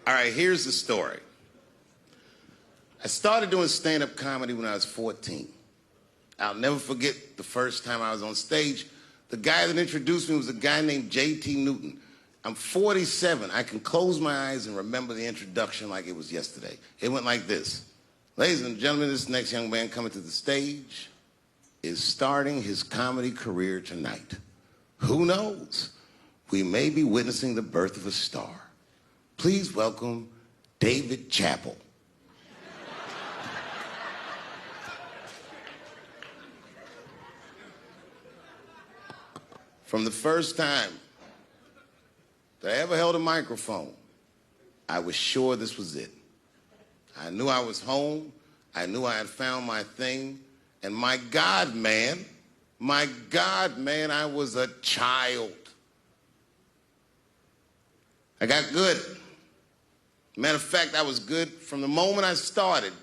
All right, here's the story. I started doing stand-up comedy when I was 14. I'll never forget the first time I was on stage. The guy that introduced me was a guy named J.T. Newton. I'm 47. I can close my eyes and remember the introduction like it was yesterday. It went like this. Ladies and gentlemen, this next young man coming to the stage is starting his comedy career tonight. Who knows? We may be witnessing the birth of a star. Please welcome David Chappelle. From the first time that I ever held a microphone, I was sure this was it. I knew I was home. I knew I had found my thing. And my God, man, I was a child. I got good. Matter of fact, I was good from the moment I started.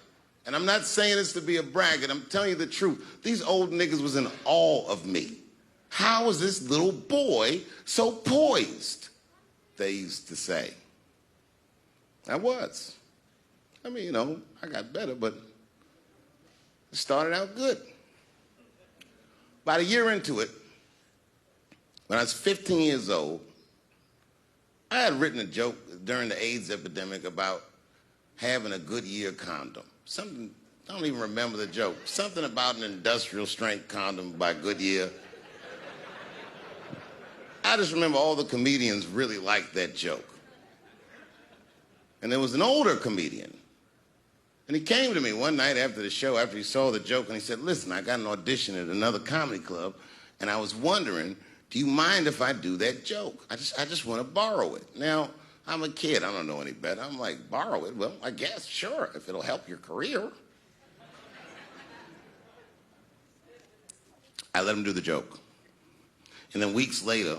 And I'm not saying this to be a braggart. I'm telling you the truth. These old niggas was in awe of me. How is this little boy so poised? They used to say. I was. I mean, you know, I got better, but it started out good. About a year into it, when I was 15 years old, I had written a joke during the AIDS epidemic about having a Goodyear condom. Something, I don't even remember the joke. Something about an industrial strength condom by Goodyear. I just remember all the comedians really liked that joke. And there was an older comedian. And he came to me one night after the show, after he saw the joke, and he said, listen, I got an audition at another comedy club, and I was wondering, do you mind if I do that joke? I just want to borrow it. Now, I'm a kid. I don't know any better. I'm like, borrow it? Well, I guess, sure, if it'll help your career. I let him do the joke. And then weeks later,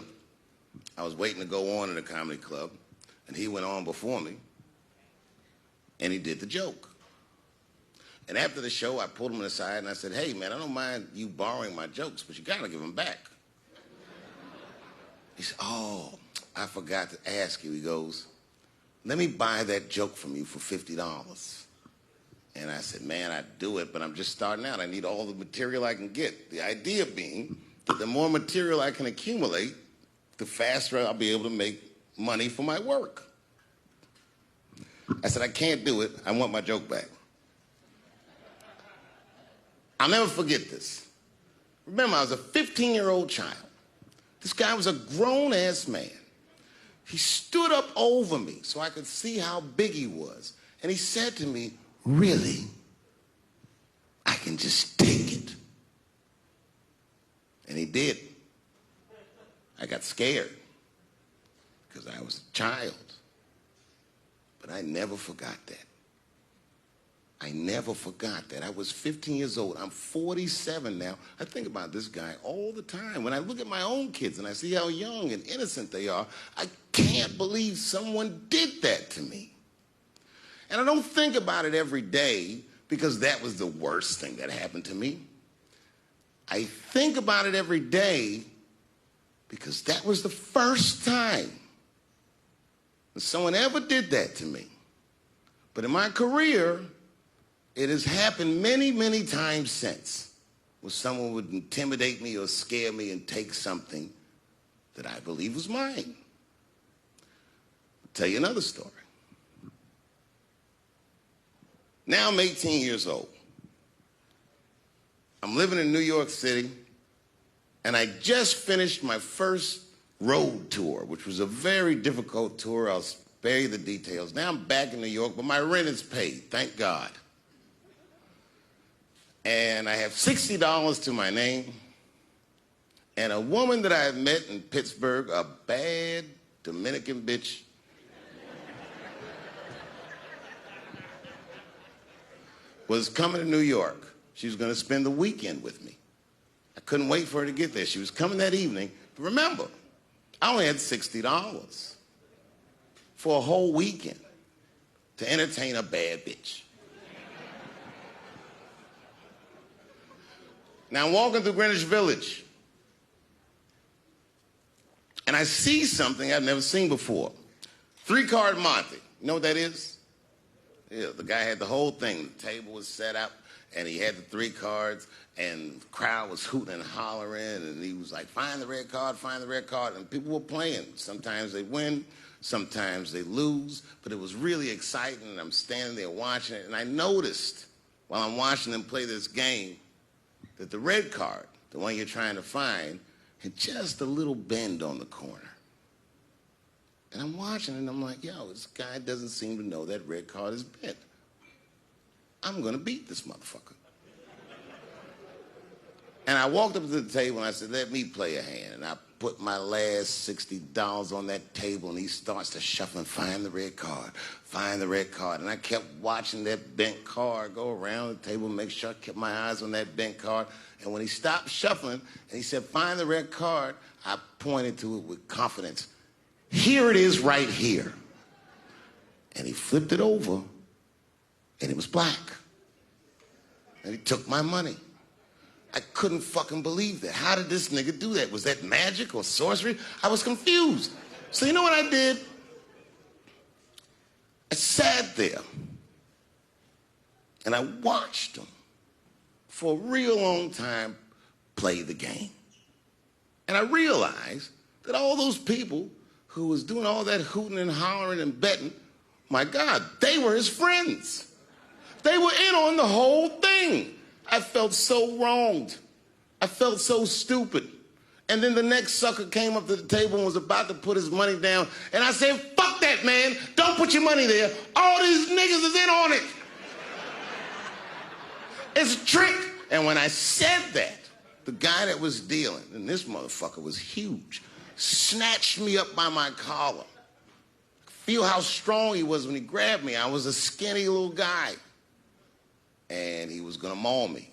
I was waiting to go on in a comedy club, and he went on before me, and he did the joke. And after the show, I pulled him aside, and I said, hey, man, I don't mind you borrowing my jokes, but you got to give them back. He said, oh, I forgot to ask you. He goes, let me buy that joke from you for $50. And I said, man, I'd do it, but I'm just starting out. I need all the material I can get. The idea being that the more material I can accumulate, the faster I'll be able to make money for my work. I said, I can't do it. I want my joke back. I'll never forget this. Remember, I was a 15-year-old child. This guy was a grown-ass man. He stood up over me so I could see how big he was. And he said to me, really? I can just take it. And he did. I got scared because I was a child. But I never forgot that. I never forgot that. I was 15 years old. I'm 47 now. I think about this guy all the time. When I look at my own kids and I see how young and innocent they are, I can't believe someone did that to me. And I don't think about it every day because that was the worst thing that happened to me. I think about it every day because that was the first time that someone ever did that to me. But in my career, it has happened many, many times since where someone would intimidate me or scare me and take something that I believe was mine. I'll tell you another story. Now I'm 18 years old. I'm living in New York City, and I just finished my first road tour, which was a very difficult tour. I'll spare you the details. Now I'm back in New York, but my rent is paid, thank God. And I have $60 to my name, and a woman that I had met in Pittsburgh, a bad Dominican bitch, was coming to New York. She was going to spend the weekend with me. I couldn't wait for her to get there. She was coming that evening. But remember, I only had $60 for a whole weekend to entertain a bad bitch. Now I'm walking through Greenwich Village, and I see something I've never seen before. Three-card Monte. You know what that is? Yeah, the guy had the whole thing. The table was set up, and he had the 3 cards, and the crowd was hooting and hollering, and he was like, find the red card, find the red card, and people were playing. Sometimes they win, sometimes they lose, but it was really exciting, and I'm standing there watching it, and I noticed while I'm watching them play this game that the red card, the one you're trying to find, had just a little bend on the corner. And I'm watching it, and I'm like, yo, this guy doesn't seem to know that red card is bent. I'm going to beat this motherfucker. And I walked up to the table, and I said, let me play a hand. And I put my last $60 on that table, and he starts to shuffle and find the red card, find the red card. And I kept watching that bent card go around the table, make sure I kept my eyes on that bent card. And when he stopped shuffling, and he said, find the red card, I pointed to it with confidence. Here it is right here. And he flipped it over, and it was black. And he took my money. I couldn't fucking believe that. How did this nigga do that? Was that magic or sorcery? I was confused. So you know what I did? I sat there, and I watched him for a real long time play the game. And I realized that all those people who was doing all that hooting and hollering and betting, my God, they were his friends. They were in on the whole thing. I felt so wronged. I felt so stupid. And then the next sucker came up to the table and was about to put his money down. And I said, fuck that, man. Don't put your money there. All these niggas is in on it. It's a trick. And when I said that, the guy that was dealing, and this motherfucker was huge, snatched me up by my collar. Feel how strong he was when he grabbed me. I was a skinny little guy. And he was gonna maul me.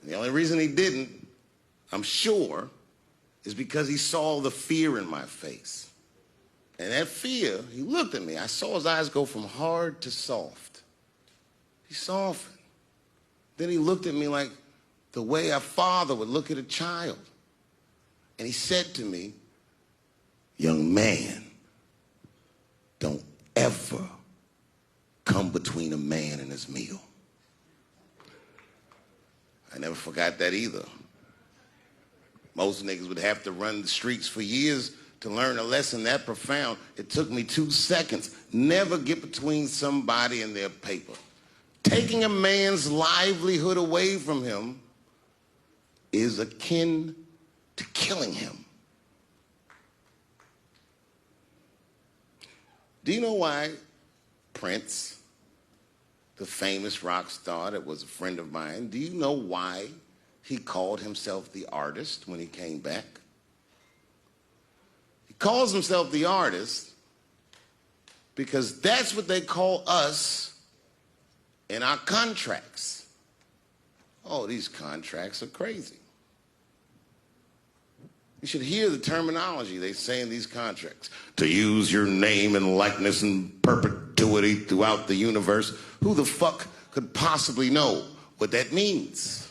And the only reason he didn't, I'm sure, is because he saw the fear in my face. And that fear, he looked at me. I saw his eyes go from hard to soft. He softened. Then he looked at me like the way a father would look at a child. And he said to me, young man, don't ever come between a man and his meal. I never forgot that either. Most niggas would have to run the streets for years to learn a lesson that profound. It took me 2 seconds. Never get between somebody and their paper. Taking a man's livelihood away from him is akin to killing him. Do you know why Prince, the famous rock star that was a friend of mine, do you know why he called himself the artist when he came back? He calls himself the artist because that's what they call us in our contracts. Oh, these contracts are crazy. You should hear the terminology they say in these contracts. To use your name and likeness in perpetuity throughout the universe. Who the fuck could possibly know what that means?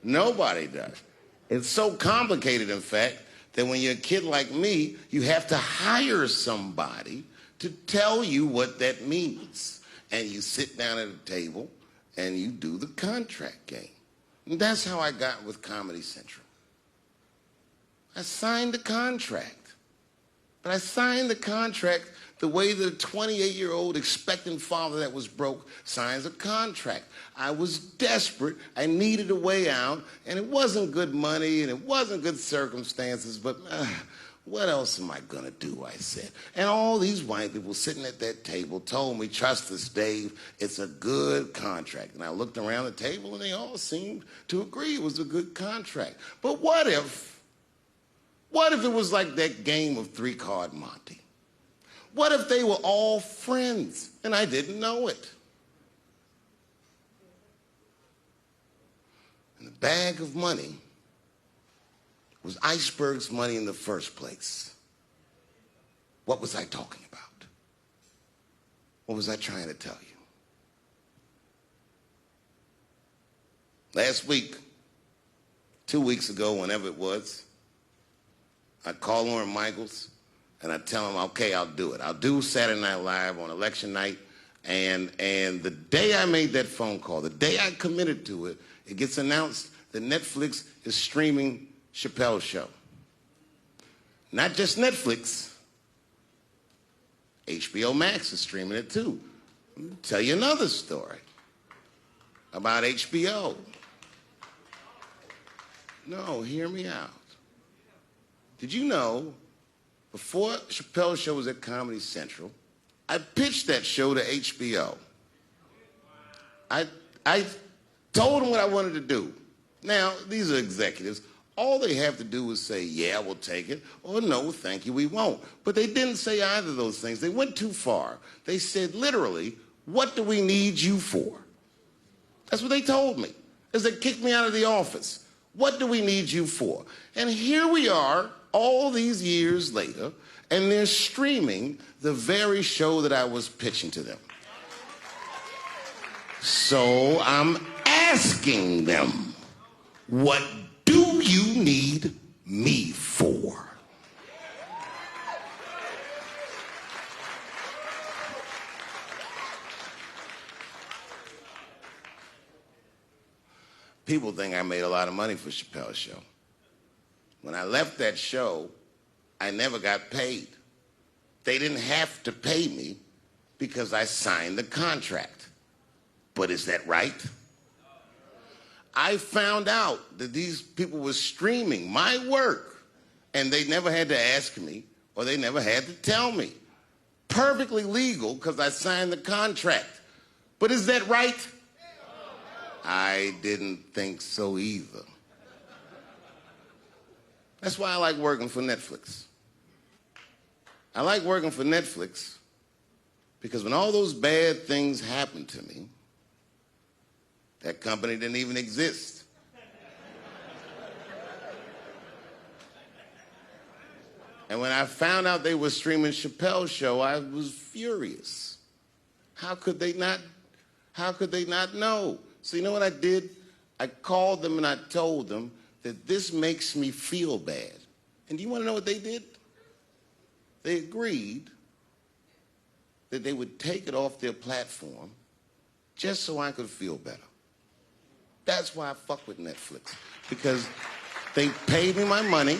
Nobody does. It's so complicated, in fact, that when you're a kid like me, you have to hire somebody to tell you what that means. And you sit down at a table and you do the contract game. And that's how I got with Comedy Central. I signed the contract. But I signed the contract the way that a 28-year-old expectant father that was broke signs a contract. I was desperate. I needed a way out. And it wasn't good money and it wasn't good circumstances. But what else am I going to do, I said. And all these white people sitting at that table told me, trust us, Dave, it's a good contract. And I looked around the table and they all seemed to agree it was a good contract. But what if it was like that game of three-card Monte? What if they were all friends and I didn't know it? And the bag of money was Iceberg's money in the first place. What was I talking about? What was I trying to tell you? Last week, 2 weeks ago, whenever it was, I called Lauren Michaels And I tell them, okay, I'll do it. I'll do Saturday Night Live on election night. And the day I made that phone call, the day I committed to it, it gets announced that Netflix is streaming Chappelle's show. Not just Netflix. HBO Max is streaming it too. Let me tell you another story about HBO. No, hear me out. Did you know, before Chappelle's show was at Comedy Central, I pitched that show to HBO. I told them what I wanted to do. Now, these are executives. All they have to do is say, yeah, we'll take it, or no, thank you, we won't. But they didn't say either of those things. They went too far. They said, literally, what do we need you for? That's what they told me, as they kicked me out of the office. What do we need you for? And here we are, all these years later, and they're streaming the very show that I was pitching to them. So I'm asking them, what do you need me for? People think I made a lot of money for Chappelle's show. When I left that show, I never got paid. They didn't have to pay me because I signed the contract. But is that right? I found out that these people were streaming my work, and they never had to ask me, or they never had to tell me. Perfectly legal because I signed the contract. But is that right? I didn't think so either. That's why I like working for Netflix. I like working for Netflix because when all those bad things happened to me, that company didn't even exist. And when I found out they were streaming Chappelle's show, I was furious. How could they not know? So you know what I did? I called them and I told them that this makes me feel bad. And do you want to know what they did? They agreed that they would take it off their platform just so I could feel better. That's why I fuck with Netflix. Because they paid me my money,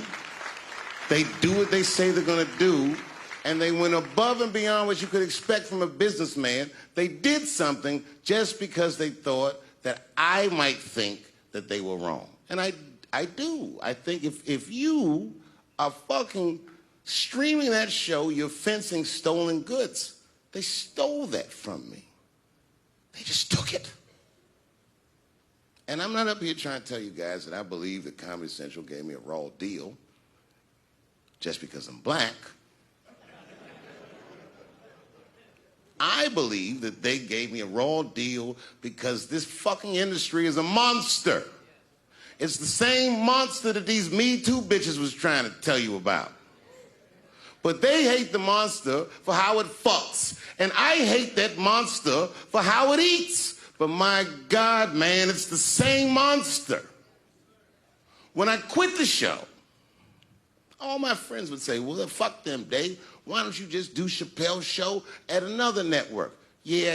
they do what they say they're gonna do, and they went above and beyond what you could expect from a businessman. They did something just because they thought that I might think that they were wrong. And I do. I think if you are fucking streaming that show, you're fencing stolen goods. They stole that from me. They just took it. And I'm not up here trying to tell you guys that I believe that Comedy Central gave me a raw deal just because I'm black. I believe that they gave me a raw deal because this fucking industry is a monster. It's the same monster that these Me Too bitches was trying to tell you about. But they hate the monster for how it fucks. And I hate that monster for how it eats. But my God, man, it's the same monster. When I quit the show, all my friends would say, well, fuck them, Dave. Why don't you just do Chappelle's show at another network? Yeah.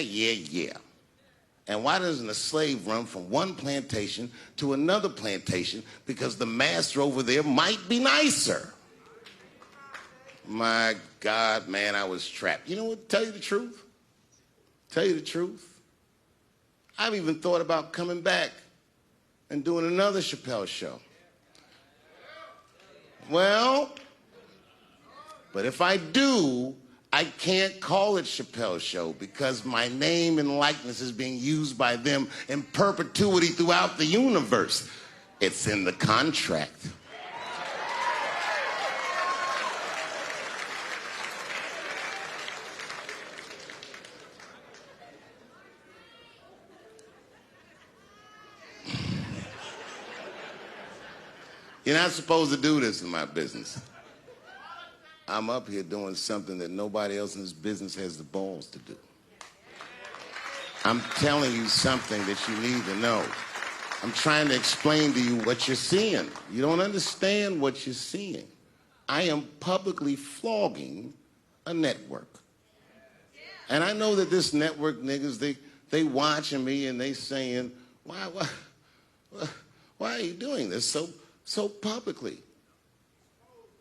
And why doesn't a slave run from one plantation to another plantation because the master over there might be nicer? My God, man, I was trapped. You know what? Tell you the truth. I've even thought about coming back and doing another Chappelle show. Well, but if I do, I can't call it Chappelle's show because my name and likeness is being used by them in perpetuity throughout the universe. It's in the contract. You're not supposed to do this in my business. I'm up here doing something that nobody else in this business has the balls to do. I'm telling you something that you need to know. I'm trying to explain to you what you're seeing. You don't understand what you're seeing. I am publicly flogging a network. And I know that this network niggas, they watching me and they saying, why are you doing this so publicly?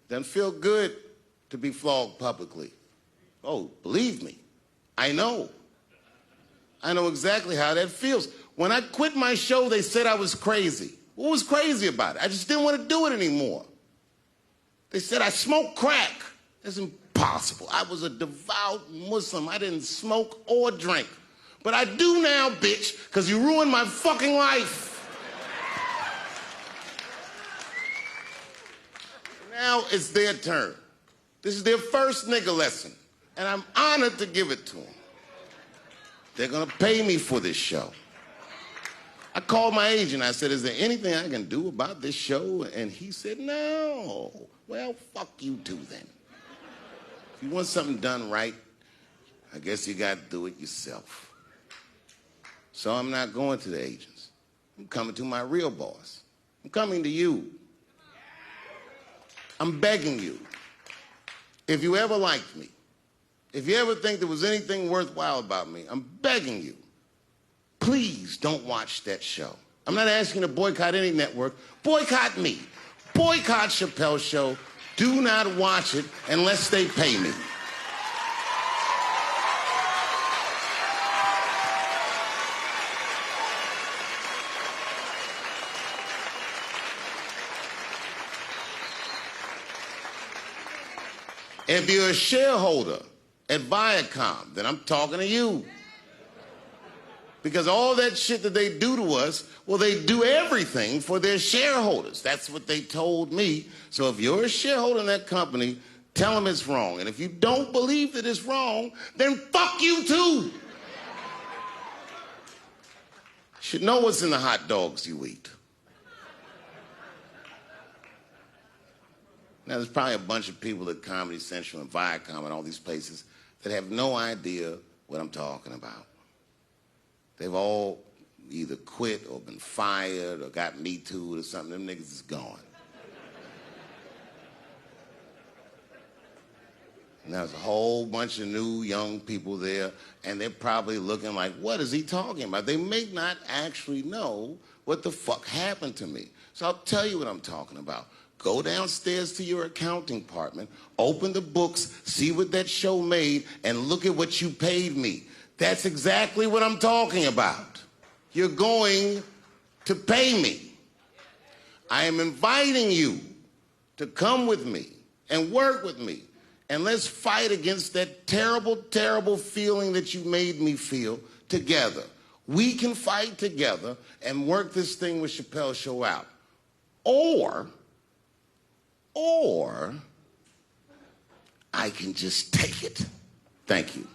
Doesn't feel good to be flogged publicly. Oh, believe me, I know. I know exactly how that feels. When I quit my show, they said I was crazy. What was crazy about it? I just didn't want to do it anymore. They said I smoked crack. That's impossible. I was a devout Muslim. I didn't smoke or drink. But I do now, bitch, because you ruined my fucking life. Now it's their turn. This is their first nigga lesson, and I'm honored to give it to them. They're gonna pay me for this show. I called my agent. I said, is there anything I can do about this show? And he said, no. Well, fuck you too then. If you want something done right, I guess you got to do it yourself. So I'm not going to the agents. I'm coming to my real boss. I'm coming to you. I'm begging you. If you ever liked me, if you ever think there was anything worthwhile about me, I'm begging you. Please don't watch that show. I'm not asking you to boycott any network. Boycott me. Boycott Chappelle's show. Do not watch it unless they pay me. If you're a shareholder at Viacom, then I'm talking to you. Because all that shit that they do to us, well, they do everything for their shareholders. That's what they told me. So if you're a shareholder in that company, tell them it's wrong. And if you don't believe that it's wrong, then fuck you too. You should know what's in the hot dogs you eat. Now, there's probably a bunch of people at Comedy Central and Viacom and all these places that have no idea what I'm talking about. They've all either quit or been fired or got Me Too'd or something. Them niggas is gone. And there's a whole bunch of new young people there, and they're probably looking like, what is he talking about? They may not actually know what the fuck happened to me. So I'll tell you what I'm talking about. Go downstairs to your accounting department, open the books, see what that show made, and look at what you paid me. That's exactly what I'm talking about. You're going to pay me. I am inviting you to come with me and work with me. And let's fight against that terrible, terrible feeling that you made me feel together. We can fight together and work this thing with Chappelle's show out. Or I can just take it. Thank you.